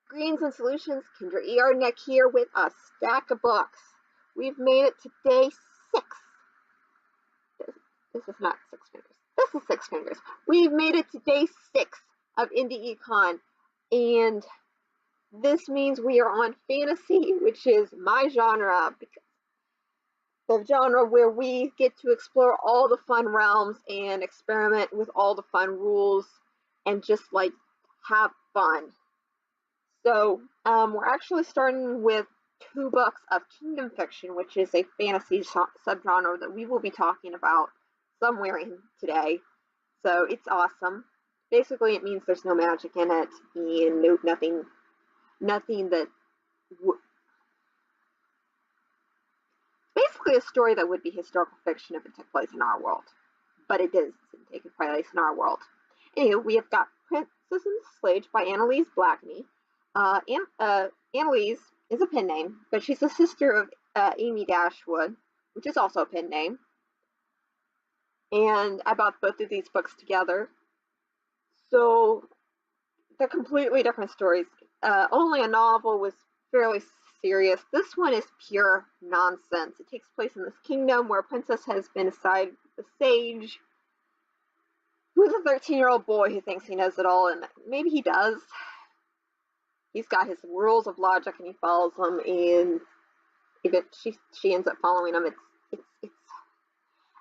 Greens and Solutions, Kendra Yardneck here with a stack of books. We've made it to day 6. This is not 6 fingers. This is 6 fingers. We've made it to day 6 of Indie Econ, and this means we are on fantasy, which is my genre, because the genre where we get to explore all the fun realms and experiment with all the fun rules and just like have fun. So we're actually starting with 2 books of kingdom fiction, which is a fantasy subgenre that we will be talking about somewhere in today. So it's awesome. Basically, it means there's no magic in it and nothing that. Basically, a story that would be historical fiction if it took place in our world, but it doesn't take place in our world. Anyway, we have got Princess and the Slave by Annalise Blackney. Annalise is a pen name, but she's the sister of Amy Dashwood, which is also a pen name. And I bought both of these books together. So they're completely different stories. Only a Novel was fairly serious. This one is pure nonsense. It takes place in this kingdom where a princess has been assigned the sage, who's a 13-year-old boy who thinks he knows it all, and maybe he does. He's got his rules of logic and he follows them, and if she ends up following them,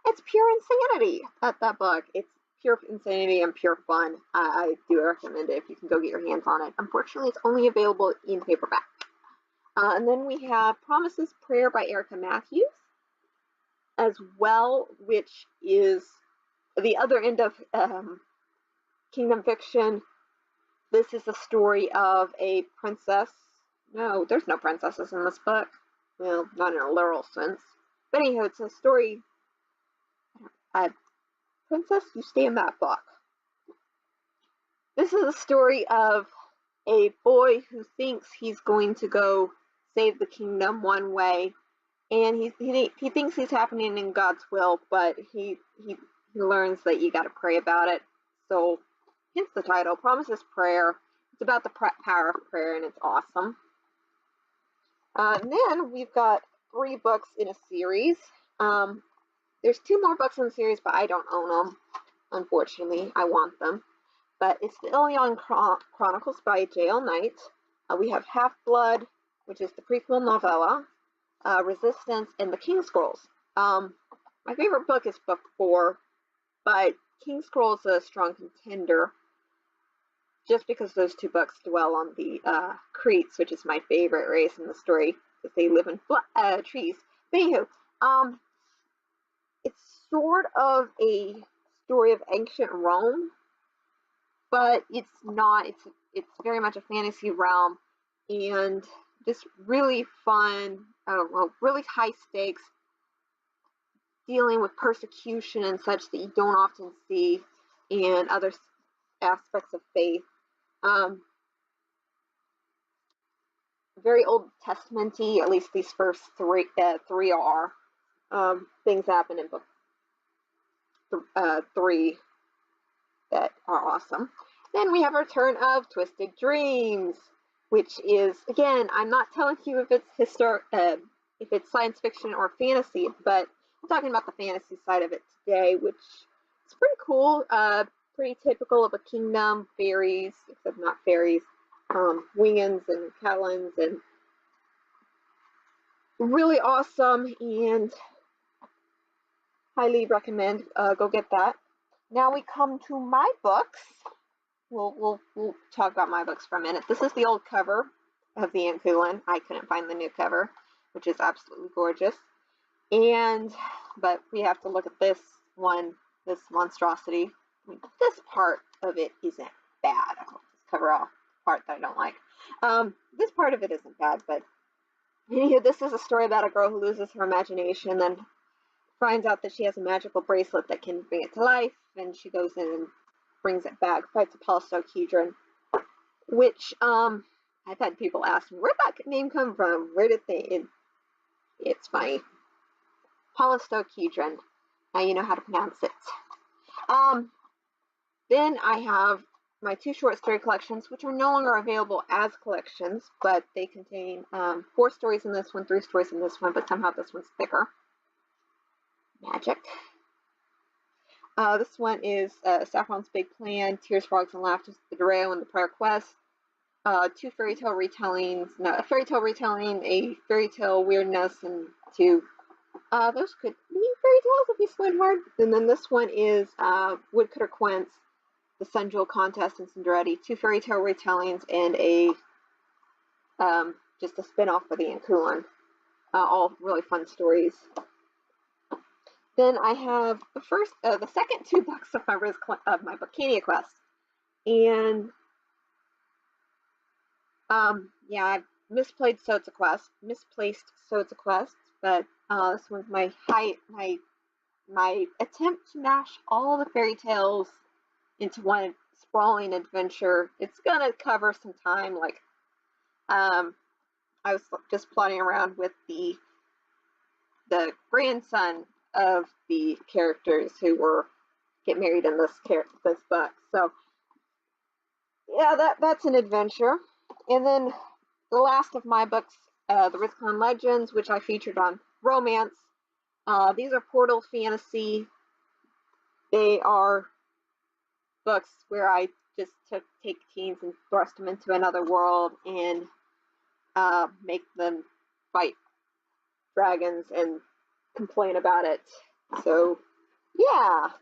it's pure insanity. That book, it's pure insanity and pure fun. I do recommend it if you can go get your hands on it. Unfortunately, it's only available in paperback. And then we have Promises Prayer by Erica Matthews as well, which is the other end of kingdom fiction. This is the story of a princess. No, there's no princesses in this book. Well, not in a literal sense. But anyhow, it's a story. Princess, you stay in that book. This is a story of a boy who thinks he's going to go save the kingdom one way, and he thinks he's happening in God's will, but he learns that you got to pray about it. So hence the title, Promises Prayer. It's about the power of prayer, and it's awesome. And then we've got 3 books in a series. There's 2 more books in the series, but I don't own them. Unfortunately, I want them. But it's the Ilion Chronicles by J.L. Knight. We have Half-Blood, which is the prequel novella, Resistance, and the King Scrolls. My favorite book is book 4, but King Scrolls is a strong contender just because those 2 books dwell on the Cretes, which is my favorite race in the story, because they live in trees. But anywho, it's sort of a story of ancient Rome, but it's not. It's very much a fantasy realm, and just really fun, really high stakes, dealing with persecution and such that you don't often see in other aspects of faith. Very Old Testament-y, at least these first 3 are. Things happen in book 3 that are awesome. Then we have Return of Twisted Dreams, which is, again, I'm not telling you if it's science fiction or fantasy, but I'm talking about the fantasy side of it today, which is pretty cool. Pretty typical of a kingdom, fairies, except not fairies, wingans and Catelans, and really awesome, and highly recommend. Go get that. Now we come to my books. We'll talk about my books for a minute. This is the old cover of the Anne Coulin. I couldn't find the new cover, which is absolutely gorgeous. But we have to look at this one, this monstrosity. I mean, this part of it isn't bad. I'll just cover off the part that I don't like. This part of it isn't bad, but anyway, this is a story about a girl who loses her imagination and then finds out that she has a magical bracelet that can bring it to life, and she goes in and brings it back, fights a Polystochedron, which I've had people ask me, where'd that name come from? Where did it's funny. Polystochedron. Now you know how to pronounce it. Then I have my 2 short story collections, which are no longer available as collections, but they contain 4 stories in this one, 3 stories in this one, but somehow this one's thicker. Magic. This one is Saffron's Big Plan, Tears, Frogs, and Laughter, The Doreo, and the Prior Quest. 2 fairy tale retellings, no, a fairy tale retelling, a fairy tale weirdness, and 2. Those could be fairy tales if you squint hard. And then this one is Woodcutter Quince, The Sun Jewel Contest, and Cinderetti, 2 fairy tale retellings, and a just a spin-off for the Ankulon. All really fun stories. Then I have the second 2 books of my Booktania Quest, and yeah, I've misplaced Sotsa Quest, but this one's my attempt to mash all the fairy tales into one sprawling adventure. It's gonna cover some time. Like, I was just plotting around with the grandson of the characters who get married in this book. So yeah, that's an adventure. And then the last of my books, the Rizcon Legends, which I featured on Romance. These are portal fantasy. They are books where I just take teens and thrust them into another world and make them fight dragons and complain about it. So yeah.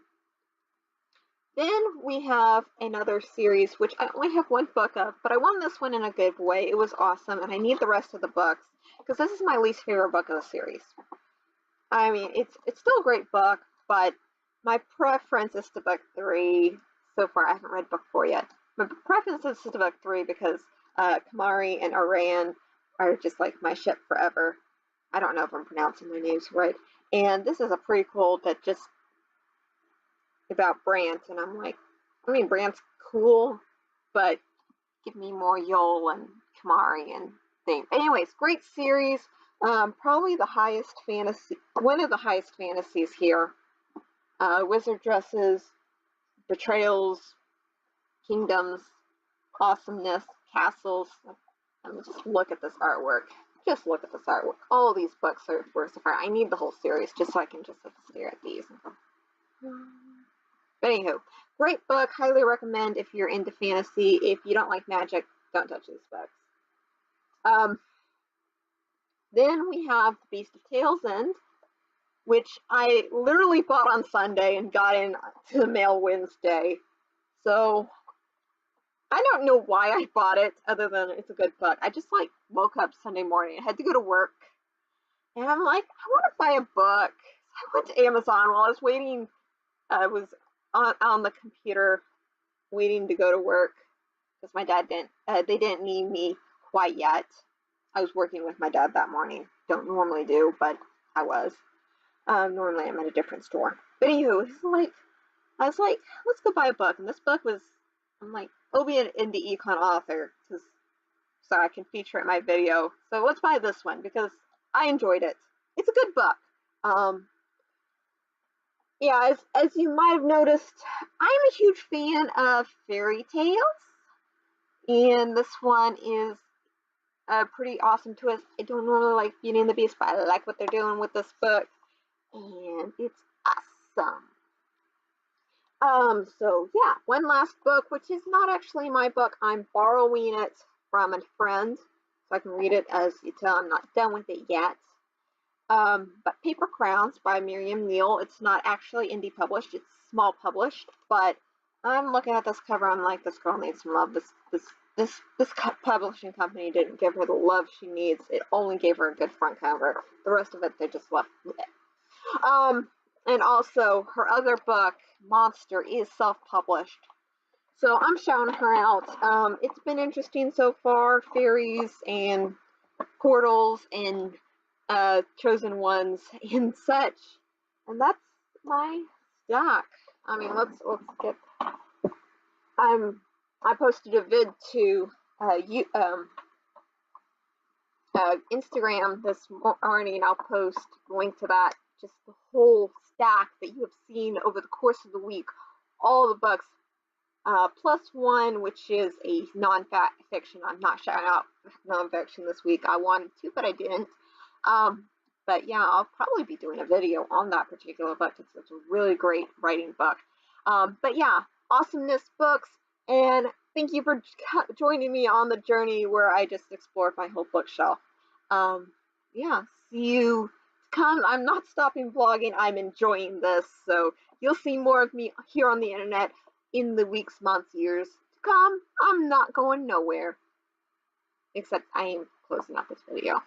Then we have another series, which I only have 1 book of, but I won this one in a giveaway. It was awesome, and I need the rest of the books, because this is my least favorite book of the series. I mean, it's still a great book, but my preference is to book 3. So far, I haven't read book 4 yet. My preference is to book 3 because Kamari and Aran are just like my ship forever. I don't know if I'm pronouncing their names right. And this is a prequel that just about Brant, and I'm like, I mean, Brant's cool, but give me more Yol and Kamari and things. Anyways, great series. Probably the highest fantasy, one of the highest fantasies here. Wizard dresses, betrayals, kingdoms, awesomeness, castles. Just look at this artwork. Just look at this artwork. All of these books are works of art. I need the whole series just so I can just stare at these and go. But anywho, great book. Highly recommend if you're into fantasy. If you don't like magic, don't touch these books. Then we have The Beast of Tales End, which I literally bought on Sunday and got in to the mail Wednesday. So I don't know why I bought it, other than it's a good book. I just woke up Sunday morning. I had to go to work, and I'm like, I want to buy a book. So I went to Amazon while I was waiting. I was on the computer waiting to go to work because my dad they didn't need me quite yet. I was working with my dad that morning. Don't normally do, but I was. Normally I'm at a different store. But anywho, I was like, let's go buy a book. And this book I'm like, I'll be an indie econ author so I can feature it in my video. So let's buy this one because I enjoyed it. It's a good book. Yeah, as you might have noticed, I'm a huge fan of fairy tales, and this one is a pretty awesome twist. I don't normally like Beauty and the Beast, but I like what they're doing with this book, and it's awesome. So yeah, one last book, which is not actually my book. I'm borrowing it from a friend, so I can read it. As you tell, I'm not done with it yet. But Paper Crowns by Miriam Neal. It's not actually indie published, it's small published, but I'm looking at this cover, I'm like, this girl needs some love. This publishing company didn't give her the love she needs. It only gave her a good front cover. The rest of it, they just left with it. And also, her other book, Monster, is self-published. So I'm shouting her out. It's been interesting so far. Fairies and portals and chosen ones and such, and that's my stock. I mean, let's get. I posted a vid to Instagram this morning. I'll post a link to that. Just the whole stack that you have seen over the course of the week. All the books Plus One, which is a non-fiction. I'm not shouting out non-fiction this week. I wanted to, but I didn't. But yeah, I'll probably be doing a video on that particular book. It's a really great writing book. But yeah, Awesomeness Books, and thank you for joining me on the journey where I just explored my whole bookshelf. Yeah, see you come. I'm not stopping vlogging. I'm enjoying this, so you'll see more of me here on the internet in the weeks, months, years to come. I'm not going nowhere. Except I am closing out this video.